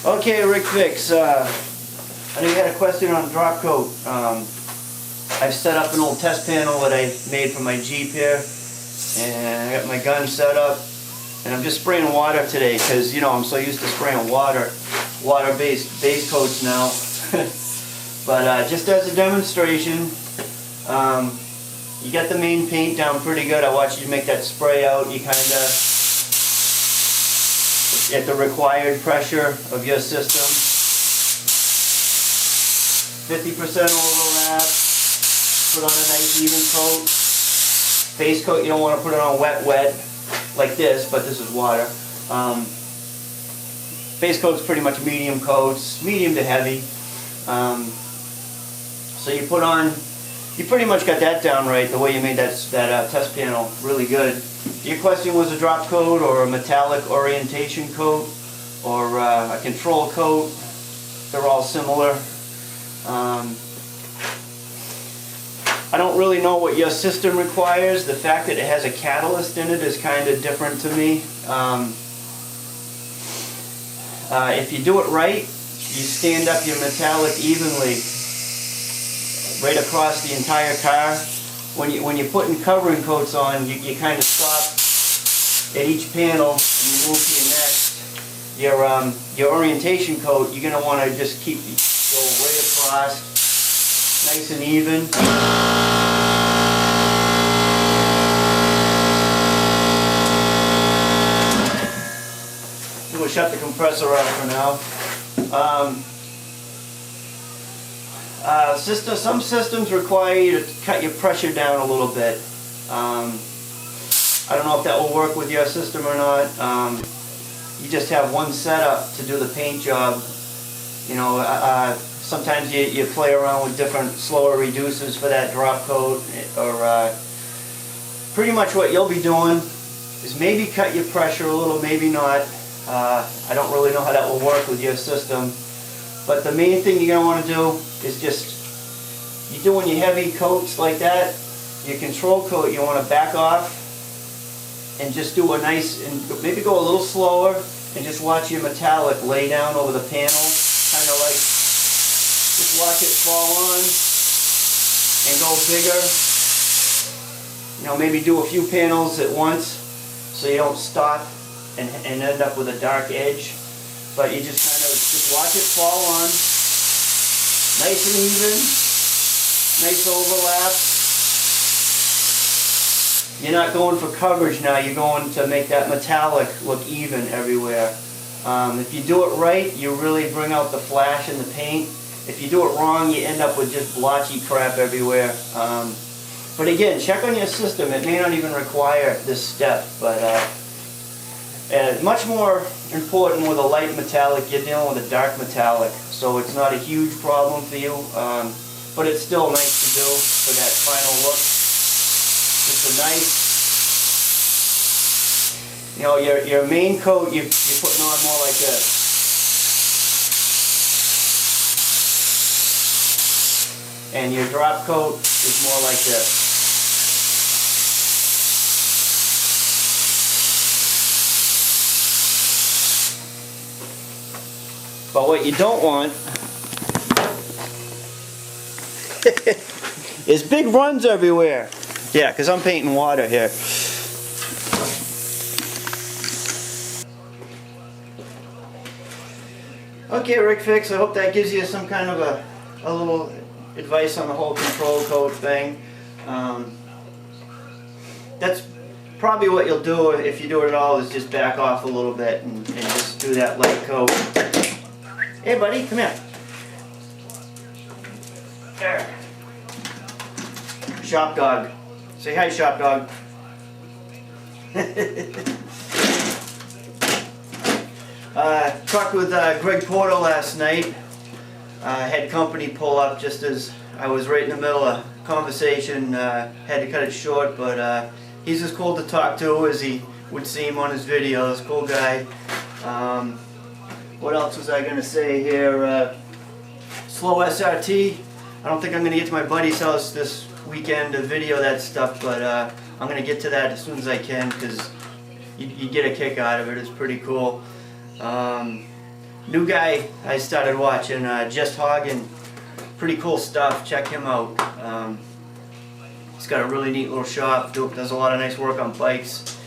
Okay, Rick Fix. I know you had a question on drop coat. I've set up an old test panel that I made for my Jeep here, and I got my gun set up, and I'm just spraying water today because, you know, I'm so used to spraying water-based base coats now. But just as a demonstration, you got the main paint down pretty good. I watched you make that spray out. You kind of at the required pressure of your system. 50% overlap. Put on a nice even coat. Base coat, you don't want to put it on wet like this, but this is water. Base coat's pretty much medium coats, medium to heavy. So you put on, you pretty much got that down right, the way you made that test panel really good. Your question was a drop coat or a metallic orientation coat or a control coat. They're all similar. I don't really know what your system requires. The fact that it has a catalyst in it is kind of different to me. If you do it right, you stand up your metallic evenly right across the entire car. When you're putting covering coats on, you kind of stop at each panel and you move to your next. Your orientation coat, you're going to want to just go right across, nice and even. We'll shut the compressor off for now. Some systems require you to cut your pressure down a little bit. I don't know if that will work with your system or not. You just have one setup to do the paint job. You know, sometimes you play around with different slower reducers for that drop coat, or pretty much what you'll be doing is maybe cut your pressure a little, maybe not. I don't really know how that will work with your system. But the main thing you're going to want to do is just, you're doing your heavy coats like that, your control coat, you want to back off and just do a nice, and maybe go a little slower and just watch your metallic lay down over the panel, kind of like, just watch it fall on and go bigger. You know, maybe do a few panels at once so you don't stop and end up with a dark edge. But you just kind of just watch it fall on, nice and even, nice overlap. You're not going for coverage now, you're going to make that metallic look even everywhere. If you do it right, you really bring out the flash in the paint. If you do it wrong, you end up with just blotchy crap everywhere. But again, check on your system. It may not even require this step, but much more important with a light metallic, you're dealing with a dark metallic, so it's not a huge problem for you, but it's still nice to do for that final look. It's a nice, you know, your main coat you're putting on more like this. And your drop coat is more like this. But what you don't want is big runs everywhere. Yeah, because I'm painting water here. Okay, Rick Fix, I hope that gives you some kind of a little advice on the whole control coat thing. That's probably what you'll do if you do it at all, is just back off a little bit and just do that light coat. Hey buddy, come here. There. Shop dog. Say hi, shop dog. Talked with Greg Porter last night. Had company pull up just as I was right in the middle of conversation. Had to cut it short, but he's as cool to talk to as he would seem on his videos. Cool guy. What else was I going to say here? Slow SRT. I don't think I'm going to get to my buddy's house this weekend to video that stuff, but I'm going to get to that as soon as I can because you get a kick out of it. It's pretty cool. New guy I started watching, Just Hoggin. Pretty cool stuff. Check him out. He's got a really neat little shop. Does a lot of nice work on bikes.